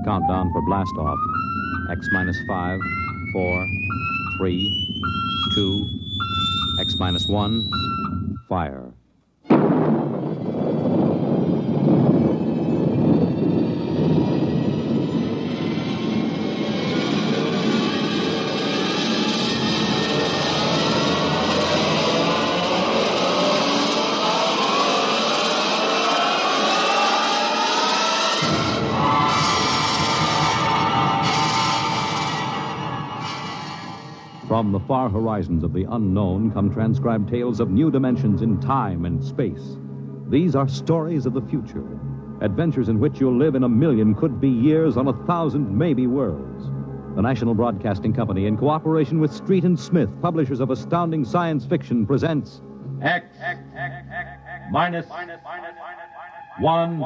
Countdown for blast off. X minus 5, 4, 3, 2, X minus 1, fire. From the far horizons of the unknown come transcribed tales of new dimensions in time and space. These are stories of the future, adventures in which you'll live in a million could-be years on 1,000 maybe worlds. The National Broadcasting Company, in cooperation with Street and Smith, publishers of astounding science fiction, presents X minus 1.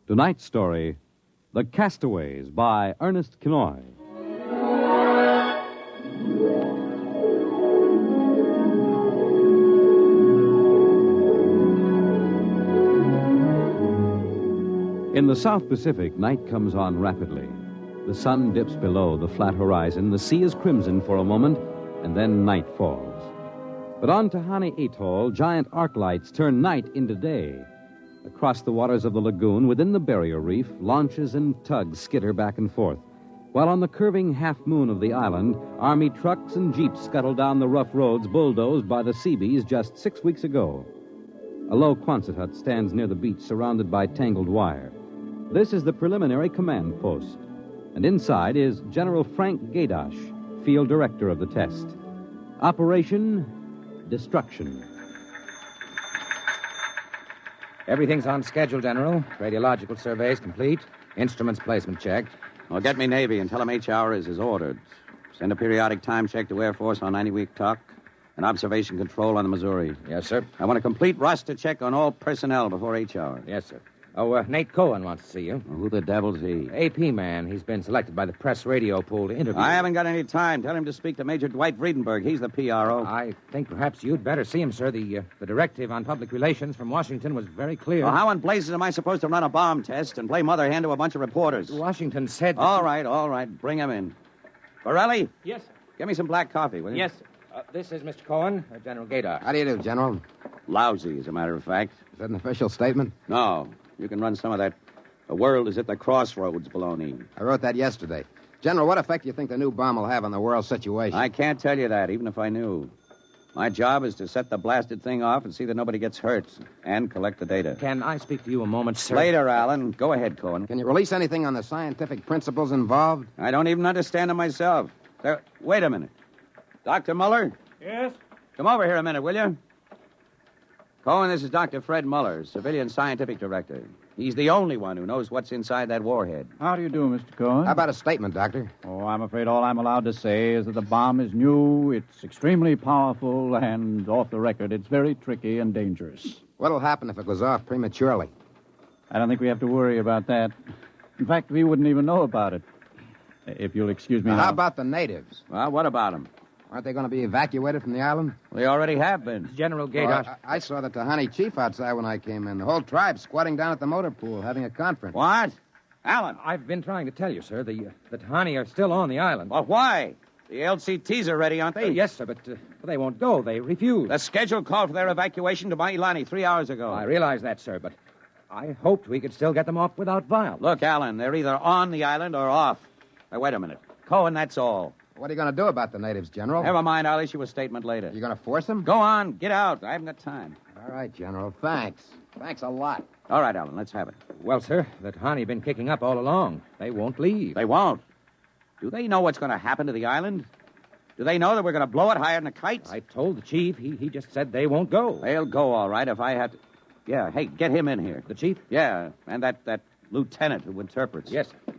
Tonight's story, The Castaways, by Ernest Kinoy. In the South Pacific, night comes on rapidly. The sun dips below the flat horizon, the sea is crimson for a moment, and then night falls. But on Tahani Atoll, giant arc lights turn night into day. Across the waters of the lagoon, within the barrier reef, launches and tugs skitter back and forth, while on the curving half-moon of the island, Army trucks and jeeps scuttle down the rough roads bulldozed by the Seabees just 6 weeks ago. A low Quonset hut stands near the beach, surrounded by tangled wire. This is the preliminary command post, and inside is General Frank Gaydosh, field director of the test. Operation Destruction. Everything's on schedule, General. Radiological surveys complete. Instruments placement checked. Well, get me Navy and tell them H-hour is as ordered. Send a periodic time check to Air Force on 90-week talk and observation control on the Missouri. Yes, sir. I want a complete roster check on all personnel before H-hour. Yes, sir. Oh, Nate Cohen wants to see you. Well, who the devil's he? AP man. He's been selected by the press radio pool to interview. I haven't got any time. Tell him to speak to Major Dwight Friedenberg. He's the PRO. I think perhaps you'd better see him, sir. The directive on public relations from Washington was very clear. Well, how in blazes am I supposed to run a bomb test and play mother hen to a bunch of reporters? Washington said... All right. Bring him in. Borelli? Yes, sir. Get me some black coffee, will you? Yes, sir. This is Mr. Cohen, General Gaydosh. How do you do, General? Lousy, as a matter of fact. Is that an official statement? No. You can run some of that "the world is at the crossroads" baloney. I wrote that yesterday. General, what effect do you think the new bomb will have on the world situation? I can't tell you that, even if I knew. My job is to set the blasted thing off and see that nobody gets hurt, and collect the data. Can I speak to you a moment, sir? Later, Alan. Go ahead, Cohen. Can you release anything on the scientific principles involved? I don't even understand them myself. Wait a minute. Dr. Muller? Yes? Come over here a minute, will you? Cohen, this is Dr. Fred Muller, civilian scientific director. He's the only one who knows what's inside that warhead. How do you do, Mr. Cohen? How about a statement, Doctor? Oh, I'm afraid all I'm allowed to say is that the bomb is new, it's extremely powerful, and off the record, it's very tricky and dangerous. What'll happen if it goes off prematurely? I don't think we have to worry about that. In fact, we wouldn't even know about it. If you'll excuse me now. How about the natives? Well, what about them? Aren't they going to be evacuated from the island? They already have been. General Gaydosh. Well, I saw the Tahani chief outside when I came in. The whole tribe squatting down at the motor pool having a conference. What? Alan? I've been trying to tell you, sir. The Tahani are still on the island. Well, why? The LCTs are ready, aren't they? Yes, sir, but they won't go. They refuse. The schedule called for their evacuation to Mailani 3 hours ago. I realize that, sir, but I hoped we could still get them off without violence. Look, Alan, they're either on the island or off. Now, wait a minute. Cohen, that's all. What are you going to do about the natives, General? Never mind. I'll issue a statement later. You going to force them? Go on. Get out. I haven't got time. All right, General. Thanks. Thanks a lot. All right, Alan. Let's have it. Well, sir, the Tahani been kicking up all along. They won't leave. They won't. Do they know what's going to happen to the island? Do they know that we're going to blow it higher than a kite? I told the chief. He just said they won't go. They'll go, all right, if I have to... Yeah, hey, get him in here. The chief? Yeah, and that lieutenant who interprets. Yes, sir.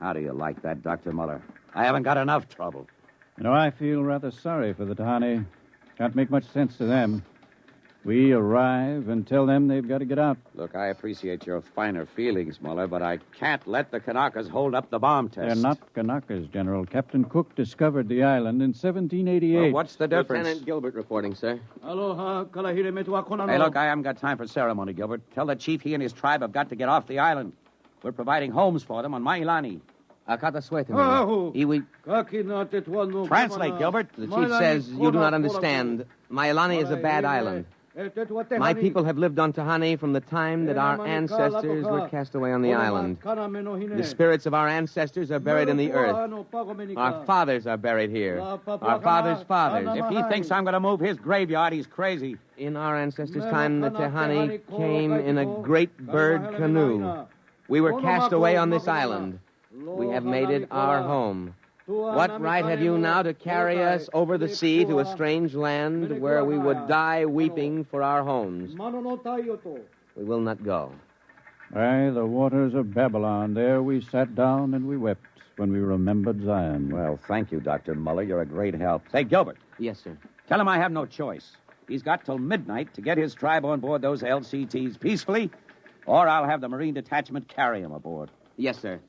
How do you like that, Dr. Muller? I haven't got enough trouble. You know, I feel rather sorry for the Tahani. Can't make much sense to them. We arrive and tell them they've got to get out. Look, I appreciate your finer feelings, Muller, but I can't let the Kanakas hold up the bomb test. They're not Kanakas, General. Captain Cook discovered the island in 1788. Well, what's the difference? Lieutenant Gilbert reporting, sir. Hey, look, I haven't got time for ceremony, Gilbert. Tell the chief he and his tribe have got to get off the island. We're providing homes for them on Mailani. Translate, Gilbert. The chief says you do not understand. Mailani is a bad island. My people have lived on Tahani from the time that our ancestors were cast away on the island. The spirits of our ancestors are buried in the earth. Our fathers are buried here. Our fathers' fathers. If he thinks I'm going to move his graveyard, he's crazy. In our ancestors' time, the Tahani came in a great bird canoe. We were cast away on this island. We have made it our home. What right have you now to carry us over the sea to a strange land where we would die weeping for our homes? We will not go. By the waters of Babylon, there we sat down and we wept when we remembered Zion. Well, thank you, Dr. Muller. You're a great help. Say, Gilbert, Yes, sir. tell him I have no choice. He's got till midnight to get his tribe on board those LCTs peacefully, or I'll have the Marine Detachment carry him aboard. Yes, sir.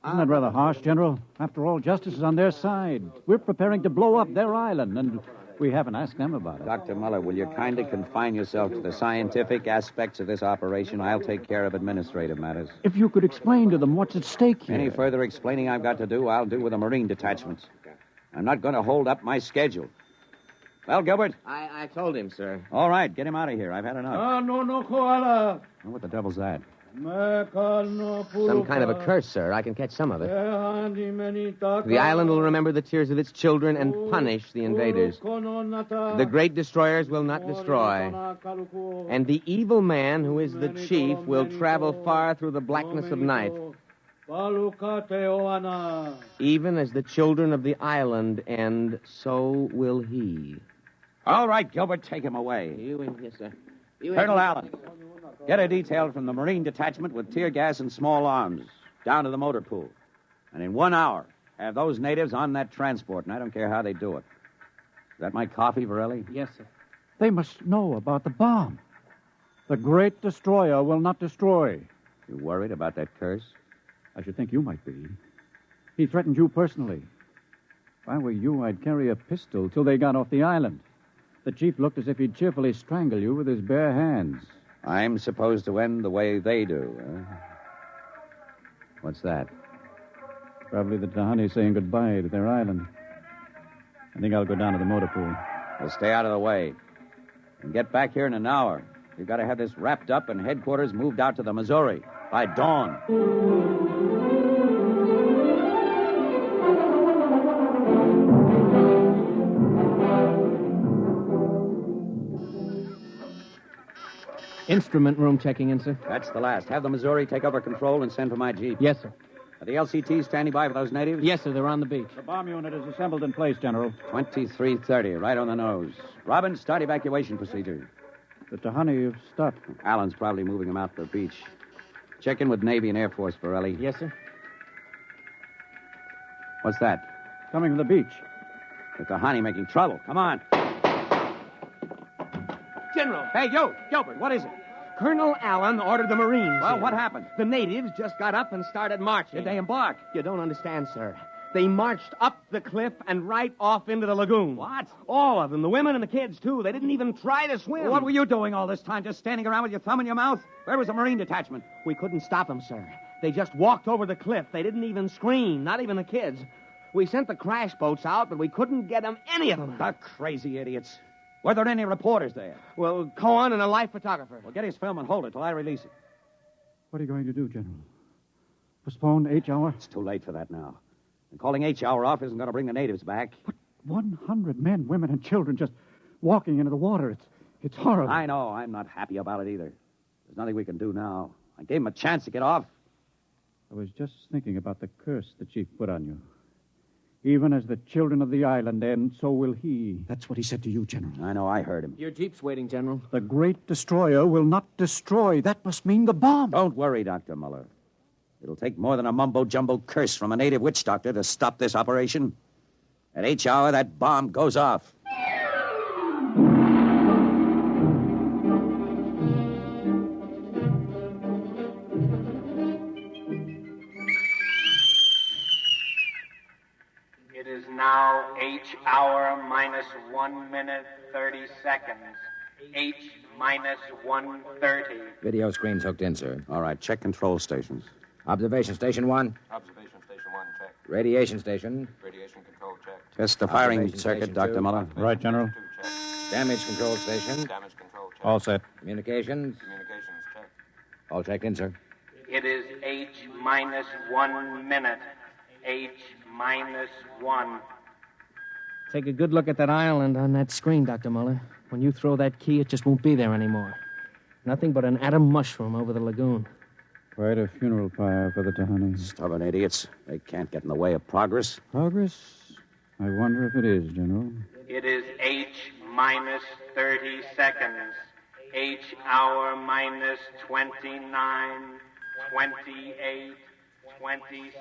Isn't that rather harsh, General? After all, justice is on their side. We're preparing to blow up their island, and we haven't asked them about it. Dr. Muller, will you kindly confine yourself to the scientific aspects of this operation? I'll take care of administrative matters. If you could explain to them what's at stake here. Any further explaining I've got to do, I'll do with the Marine detachments. I'm not going to hold up my schedule. Well, Gilbert? I told him, sir. All right, get him out of here. I've had enough. Koala. What the devil's that? Some kind of a curse, sir. I can catch some of it. The island will remember the tears of its children and punish the invaders. The great destroyers will not destroy. And the evil man, who is the chief, will travel far through the blackness of night. Even as the children of the island end, so will he. All right, Gilbert, take him away. Yes, sir. Colonel Allen, get a detail from the Marine Detachment with tear gas and small arms down to the motor pool. And in 1 hour, have those natives on that transport, and I don't care how they do it. Is that my coffee, Varelli? Yes, sir. They must know about the bomb. The great destroyer will not destroy. You worried about that curse? I should think you might be. He threatened you personally. If I were you, I'd carry a pistol till they got off the island. The chief looked as if he'd cheerfully strangle you with his bare hands. I'm supposed to end the way they do, huh? What's that? Probably the Tahani saying goodbye to their island. I think I'll go down to the motor pool. Well, stay out of the way. And get back here in an hour. We've got to have this wrapped up and headquarters moved out to the Missouri by dawn. Instrument room checking in, sir. That's the last. Have the Missouri take over control and send for my jeep. Yes, sir. Are the LCTs standing by for those natives? Yes, sir. They're on the beach. The bomb unit is assembled in place, General. 2330, right on the nose. Robin, start evacuation procedure. The Tahani have stopped. Allen's probably moving them out to the beach. Check in with Navy and Air Force, Borelli. Yes, sir. What's that? Coming from the beach. The Tahani making trouble. Come on. General. Hey, you, Gilbert, what is it? Colonel Allen ordered the Marines. Well, in. what happened? The natives just got up and started marching. Did they embark? You don't understand, sir. They marched up the cliff and right off into the lagoon. What? All of them, the women and the kids, too. They didn't even try to swim. What were you doing all this time? Just standing around with your thumb in your mouth? Where was the Marine detachment? We couldn't stop them, sir. They just walked over the cliff. They didn't even scream, not even the kids. We sent the crash boats out, but we couldn't get them, any of them. The crazy idiots. Were there any reporters there? Well, Cohen and a life photographer. Well, get his film and hold it till I release it. What are you going to do, General? Postpone H hour? It's too late for that now. And calling H hour off isn't going to bring the natives back. But 100 men, women, and children just walking into the water. It's horrible. I know. I'm not happy about it either. There's nothing we can do now. I gave him a chance to get off. I was just thinking about the curse the chief put on you. Even as the children of the island end, so will he. That's what he said to you, General. I know. I heard him. Your jeep's waiting, General. The great destroyer will not destroy. That must mean the bomb. Don't worry, Dr. Muller. It'll take more than a mumbo-jumbo curse from a native witch doctor to stop this operation. At H hour, that bomb goes off. It is now H hour minus 1 minute 30 seconds. H minus 1:30. Video screen's hooked in, sir. All right, check control stations. Observation station 1. Observation station 1, check. Radiation station. Radiation control, check. Test the firing Observation circuit, station Dr. two. Muller. Right, General. 2, check. Damage control station. Damage control, check. All set. Communications. Communications, check. All checked in, sir. It is H minus 1 minute. H minus 1. Take a good look at that island on that screen, Dr. Muller. When you throw that key, it just won't be there anymore. Nothing but an atom mushroom over the lagoon. Quite a funeral pyre for the Tahani. Stubborn idiots. They can't get in the way of progress. Progress? I wonder if it is, General. It is H minus 30 seconds. H hour minus 29, 28, 27,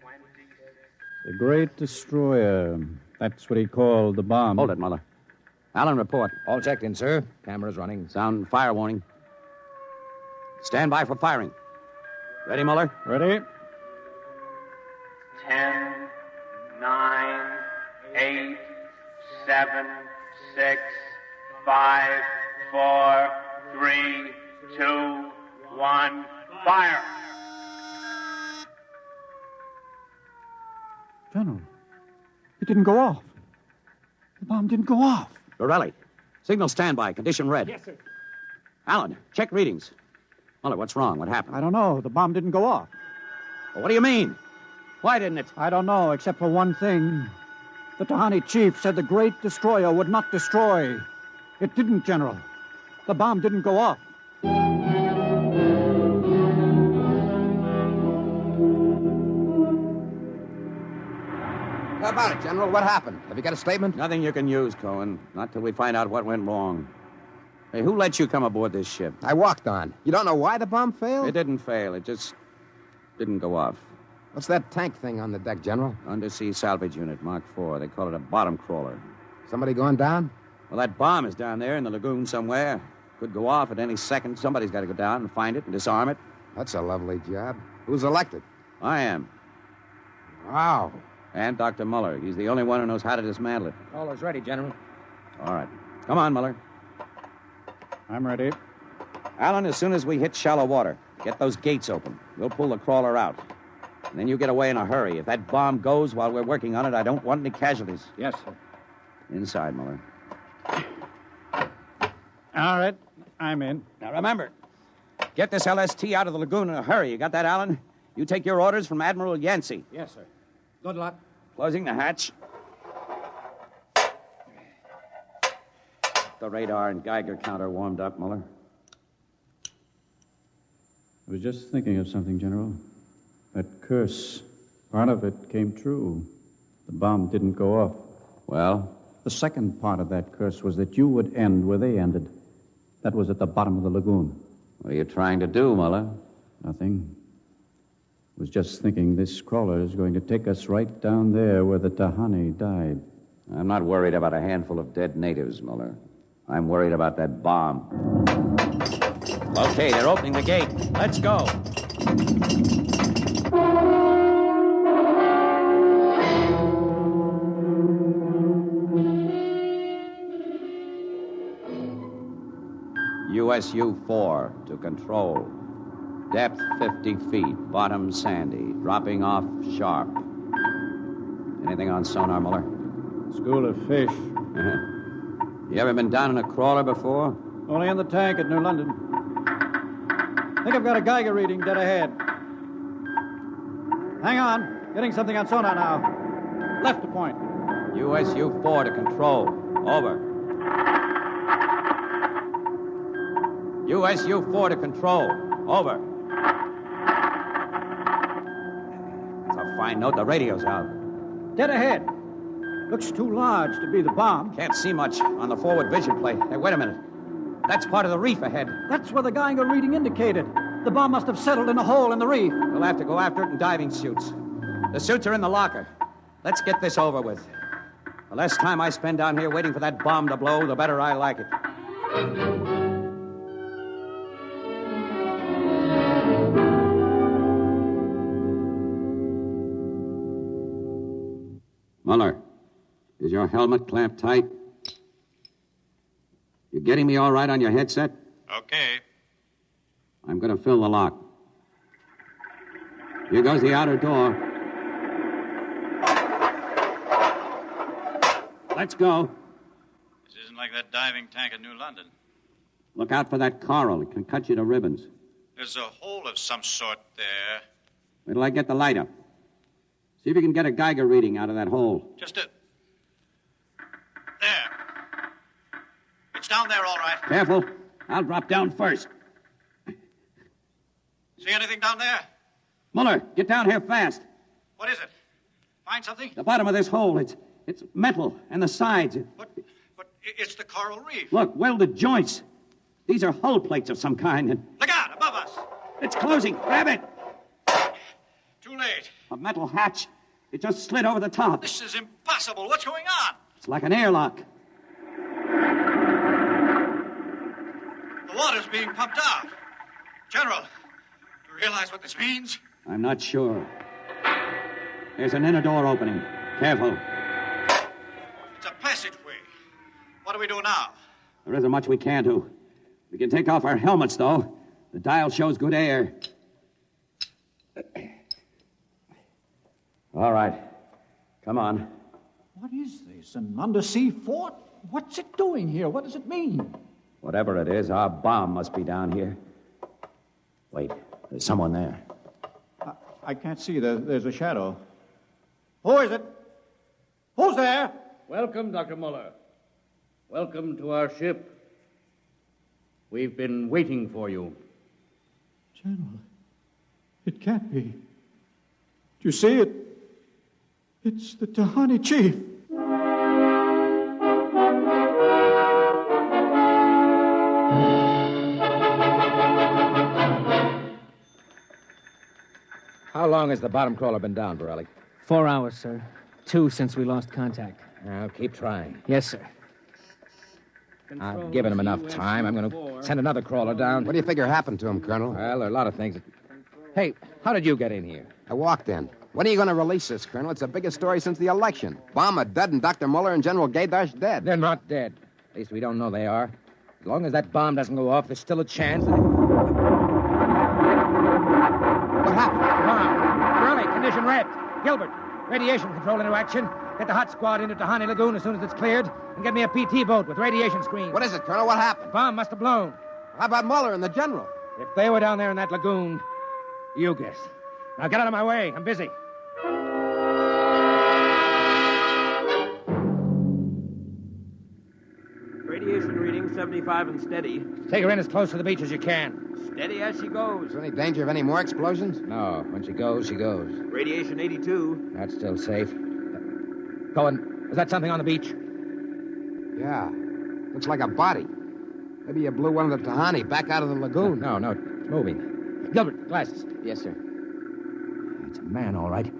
26. The Great Destroyer. That's what he called the bomb. Hold it, Muller. Allen, report. All checked in, sir. Cameras running. Sound fire warning. Stand by for firing. Ready, Muller? Ready? 10, 9, 8, 7, 6, 5, 4, 3, 2, 1, fire! General, it didn't go off. The bomb didn't go off. Borelli, signal standby. Condition red. Yes, sir. Allen, check readings. Muller, what's wrong? What happened? I don't know. The bomb didn't go off. Well, what do you mean? Why didn't it? I don't know, except for one thing. The Tahani chief said the Great Destroyer would not destroy. It didn't, General. The bomb didn't go off. How about it, General? What happened? Have you got a statement? Nothing you can use, Cohen. Not till we find out what went wrong. Hey, who let you come aboard this ship? I walked on. You don't know why the bomb failed? It didn't fail. It just didn't go off. What's that tank thing on the deck, General? Undersea salvage unit, Mark IV. They call it a bottom crawler. Somebody going down? Well, that bomb is down there in the lagoon somewhere. Could go off at any second. Somebody's got to go down and find it and disarm it. That's a lovely job. Who's elected? I am. Wow. And Dr. Muller. He's the only one who knows how to dismantle it. Caller's ready, General. All right. Come on, Muller. I'm ready. Allen, as soon as we hit shallow water, get those gates open. We'll pull the crawler out. And then you get away in a hurry. If that bomb goes while we're working on it, I don't want any casualties. Yes, sir. Inside, Muller. All right. I'm in. Now, remember, get this LST out of the lagoon in a hurry. You got that, Allen? You take your orders from Admiral Yancey. Yes, sir. Good luck. Closing the hatch. The radar and Geiger counter warmed up, Muller. I was just thinking of something, General. That curse, part of it came true. The bomb didn't go off. Well? The second part of that curse was that you would end where they ended. That was at the bottom of the lagoon. What are you trying to do, Muller? Nothing. I was just thinking this crawler is going to take us right down there where the Tahani died. I'm not worried about a handful of dead natives, Muller. I'm worried about that bomb. Okay, they're opening the gate. Let's go. USU-4 to control. Depth 50 feet, bottom sandy, dropping off sharp. Anything on sonar, Muller? School of fish. You ever been down in a crawler before? Only in the tank at New London. Think I've got a Geiger reading dead ahead. Hang on. Getting something on sonar now. Left to point. USU-4 to control. Over. USU-4 to control. Over. That's a fine note. The radio's out. Dead ahead. Looks too large to be the bomb. Can't see much on the forward vision plate. Hey, wait a minute. That's part of the reef ahead. That's where the Geiger reading indicated. The bomb must have settled in a hole in the reef. We'll have to go after it in diving suits. The suits are in the locker. Let's get this over with. The less time I spend down here waiting for that bomb to blow, the better I like it. Muller, is your helmet clamped tight? You getting me all right on your headset? Okay. I'm going to fill the lock. Here goes the outer door. Let's go. This isn't like that diving tank in New London. Look out for that coral. It can cut you to ribbons. There's a hole of some sort there. Wait till I get the light up. See if you can get a Geiger reading out of that hole. Just a... There. It's down there, all right. Careful. I'll drop down first. See anything down there? Muller, get down here fast. What is it? Find something? The bottom of this hole, it's metal, and the sides. But it's the coral reef. Look, welded joints. These are hull plates of some kind. And Look out, above us. it's closing. Grab it. Too late. A metal hatch. It just slid over the top. This is impossible. What's going on? It's like an airlock. The water's being pumped out. General, do you realize what this means? I'm not sure. There's an inner door opening. Careful. It's a passageway. What do we do now? There isn't much we can do. We can take off our helmets, though. The dial shows good air. All right. Come on. What is this? An undersea fort? What's it doing here? What does it mean? Whatever it is, our bomb must be down here. Wait, there's someone there. I can't see. There's a shadow. Who is it? Who's there? Welcome, Dr. Muller. Welcome to our ship. We've been waiting for you. General, it can't be. Do you see it? It's the Tahani chief. How long has the bottom crawler been down, Borelli? 4 hours, sir. 2 since we lost contact. Now, keep trying. Yes, sir. I've given him enough time. I'm going to send another crawler down. What do you figure happened to him, Colonel? Well, there are a lot of things. Hey, how did you get in here? I walked in. When are you going to release this, Colonel? It's the biggest story since the election. Bomber dead and Dr. Muller and General Gaydash dead. They're not dead. At least we don't know they are. As long as that bomb doesn't go off, there's still a chance. What happened? Bomb. Borelli, condition red. Gilbert, radiation control into action. Get the hot squad into Tahani Lagoon as soon as it's cleared, and get me a PT boat with radiation screens. What is it, Colonel? What happened? Bomb must have blown. How about Muller and the General? If they were down there in that lagoon, you guess. Now get out of my way. I'm busy. Radiation reading 75 and steady. Take her in as close to the beach as you can. Steady as she goes. Is there any danger of any more explosions? No. When she goes, she goes. Radiation 82. That's still safe. Cohen, is that something on the beach? Yeah. Looks like a body. Maybe you blew one of the Tahani back out of the lagoon. No, it's moving. Gilbert, glasses. Yes, sir. It's a man, all right.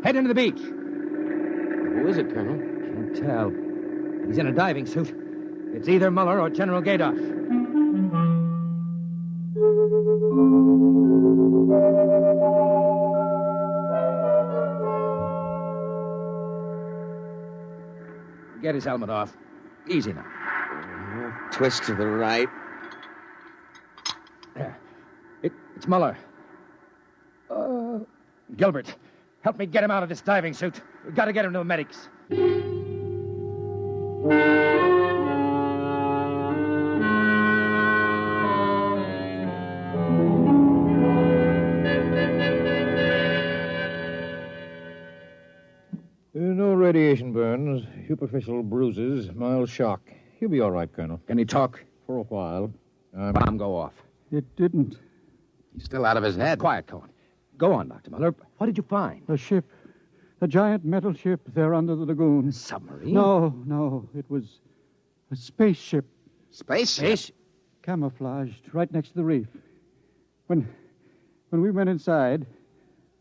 Head into the beach. Who is it, Colonel? Can't tell. He's in a diving suit. It's either Muller or General Gaydash. Get his helmet off. Easy now. Twist to the right. There. It's Muller. Gilbert, help me get him out of this diving suit. We've got to get him to the medics. No radiation burns, superficial bruises, mild shock. He'll be all right, Colonel. Can he talk? For a while. Bomb go off. It didn't. He's still out of his head. Quiet, Cohen. Go on, Dr. Muller. What did you find? A ship. A giant metal ship there under the lagoon. A submarine? No. It was a spaceship. Space? Camouflaged right next to the reef. When we went inside,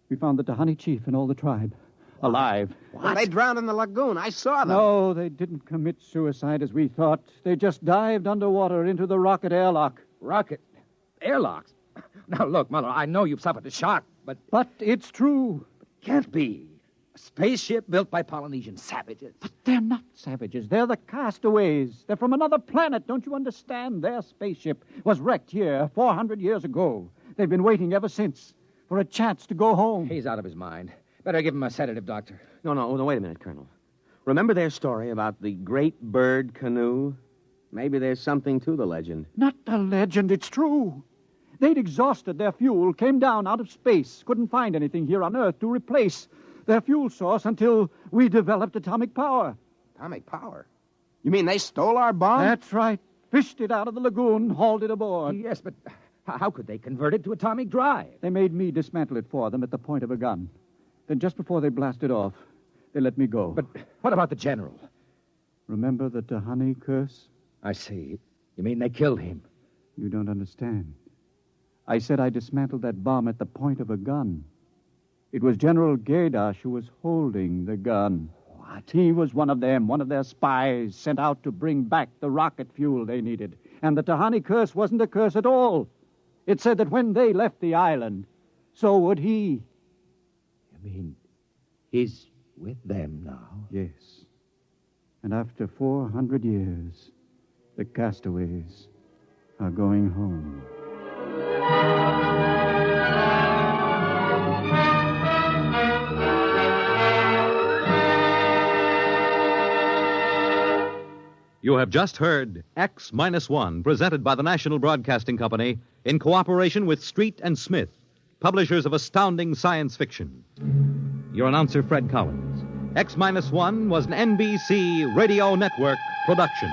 we found the Tahani chief and all the tribe. Alive. What? They drowned in the lagoon. I saw them. No, they didn't commit suicide as we thought. They just dived underwater into the rocket airlock. Rocket? Airlocks? Now, look, Muller, I know you've suffered a shock, but... But it's true. Can't be. A spaceship built by Polynesian savages. But they're not savages. They're the Castaways. They're from another planet. Don't you understand? Their spaceship was wrecked here 400 years ago. They've been waiting ever since for a chance to go home. He's out of his mind. Better give him a sedative, Doctor. No, wait a minute, Colonel. Remember their story about the great bird canoe? Maybe there's something to the legend. Not a legend, it's true. They'd exhausted their fuel, came down out of space, couldn't find anything here on Earth to replace their fuel source until we developed atomic power. Atomic power? You mean they stole our bomb? That's right. Fished it out of the lagoon, hauled it aboard. Yes, but how could they convert it to atomic drive? They made me dismantle it for them at the point of a gun. Then just before they blasted off, they let me go. But what about the general? Remember the Tahani curse? I see. You mean they killed him? You don't understand. I said I dismantled that bomb at the point of a gun. It was General Gaydash who was holding the gun. What? He was one of them, one of their spies sent out to bring back the rocket fuel they needed. And the Tahani curse wasn't a curse at all. It said that when they left the island, so would he. You mean he's with them now? Yes. And after 400 years, the Castaways are going home. You have just heard X-1, presented by the National Broadcasting Company in cooperation with Street and Smith, publishers of astounding science fiction. Your announcer, Fred Collins. X-1 was an NBC Radio Network production.